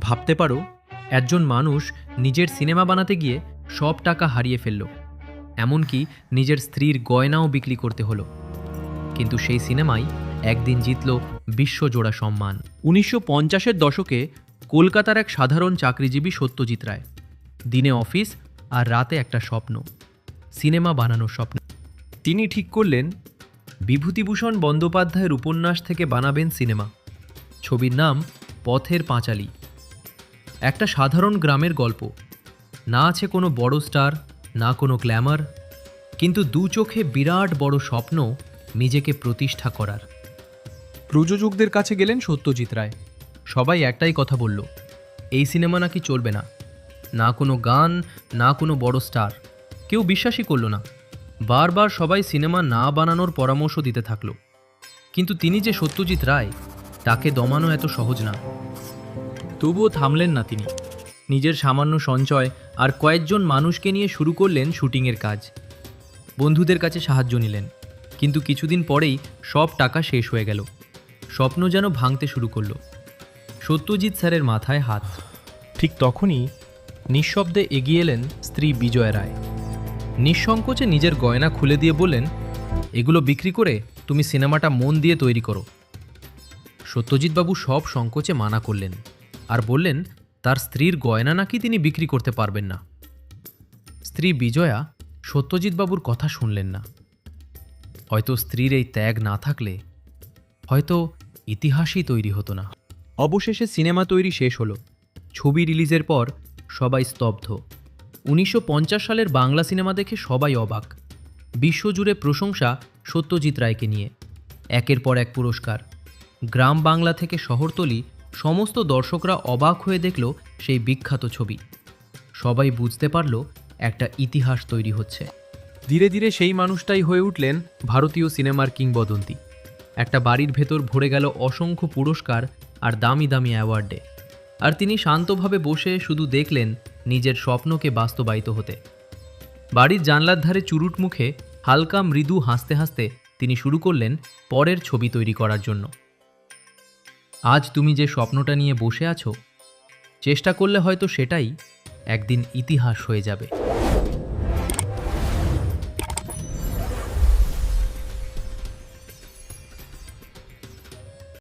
ভাবতে পারো, একজন মানুষ নিজের সিনেমা বানাতে গিয়ে সব টাকা হারিয়ে ফেলল, এমনকি নিজের স্ত্রীর গয়নাও বিক্রি করতে হলো। কিন্তু সেই সিনেমাই একদিন জিতল বিশ্বজোড়া সম্মান। 1950-এর দশকে কলকাতার এক সাধারণ চাকরিজীবী সত্যজিৎ রায়। দিনে অফিস আর রাতে একটা স্বপ্ন, সিনেমা বানানোর স্বপ্ন। তিনি ঠিক করলেন বিভূতিভূষণ বন্দ্যোপাধ্যায়ের উপন্যাস থেকে বানাবেন সিনেমা। ছবির নাম পথের পাঁচালী। একটা সাধারণ গ্রামের গল্প, না আছে কোনো বড় স্টার, না কোনো গ্ল্যামার, কিন্তু দু চোখে বিরাট বড় স্বপ্ন নিজেকে প্রতিষ্ঠা করার। প্রযোজকদের কাছে গেলেন সত্যজিৎ রায়। সবাই একটাই কথা বলল, এই সিনেমা নাকি চলবে না, না কোনো গান, না কোনো বড় স্টার। কেউ বিশ্বাসই করল না। বারবার সবাই সিনেমা না বানানোর পরামর্শ দিতে থাকলো। কিন্তু তিনি যে সত্যজিৎ রায়, তাকে দমানো এত সহজ না। তবুও থামলেন না তিনি। নিজের সামান্য সঞ্চয় আর কয়েকজন মানুষকে নিয়ে শুরু করলেন শুটিংয়ের কাজ। বন্ধুদের কাছে সাহায্য নিলেন, কিন্তু কিছুদিন পরেই সব টাকা শেষ হয়ে গেল। স্বপ্ন যেন ভাঙতে শুরু করলো। সত্যজিৎ স্যারের মাথায় হাত। ঠিক তখনই নিঃশব্দে এগিয়ে এলেন স্ত্রী বিজয়া রায়। নিঃসংকোচে নিজের গয়না খুলে দিয়ে বললেন, এগুলো বিক্রি করে তুমি সিনেমাটা মন দিয়ে তৈরি করো। সত্যজিৎবাবু সব সংকোচে মানা করলেন আর বললেন তার স্ত্রীর গয়না নাকি তিনি বিক্রি করতে পারবেন না। স্ত্রী বিজয়া সত্যজিৎবাবুর কথা শুনলেন না। হয়তো স্ত্রীর এই ত্যাগ না থাকলে হয়তো ইতিহাসই তৈরি হতো না। অবশেষে সিনেমা তৈরি শেষ হলো। ছবি রিলিজের পর সবাই স্তব্ধ। 1950 সালের বাংলা সিনেমা দেখে সবাই অবাক। বিশ্বজুড়ে প্রশংসা সত্যজিৎ রায়কে নিয়ে। একের পর এক পুরস্কার। গ্রাম বাংলা থেকে শহরতলি সমস্ত দর্শকরা অবাক হয়ে দেখল সেই বিখ্যাত ছবি। সবাই বুঝতে পারল একটা ইতিহাস তৈরি হচ্ছে। ধীরে ধীরে সেই মানুষটাই হয়ে উঠলেন ভারতীয় সিনেমার কিংবদন্তি। একটা বাড়ির ভেতর ভরে গেল অসংখ্য পুরস্কার আর দামি দামি অ্যাওয়ার্ডে। আর তিনি শান্তভাবে বসে শুধু দেখলেন নিজের স্বপ্নকে বাস্তবায়িত হতে। বাড়ির জানলার ধারে চুরুট মুখে হালকা মৃদু হাসতে হাসতে তিনি শুরু করলেন পরের ছবি তৈরি করার জন্য। আজ তুমি যে স্বপ্নটা নিয়ে বসে আছো, চেষ্টা করলে হয়তো সেটাই একদিন ইতিহাস হয়ে যাবে।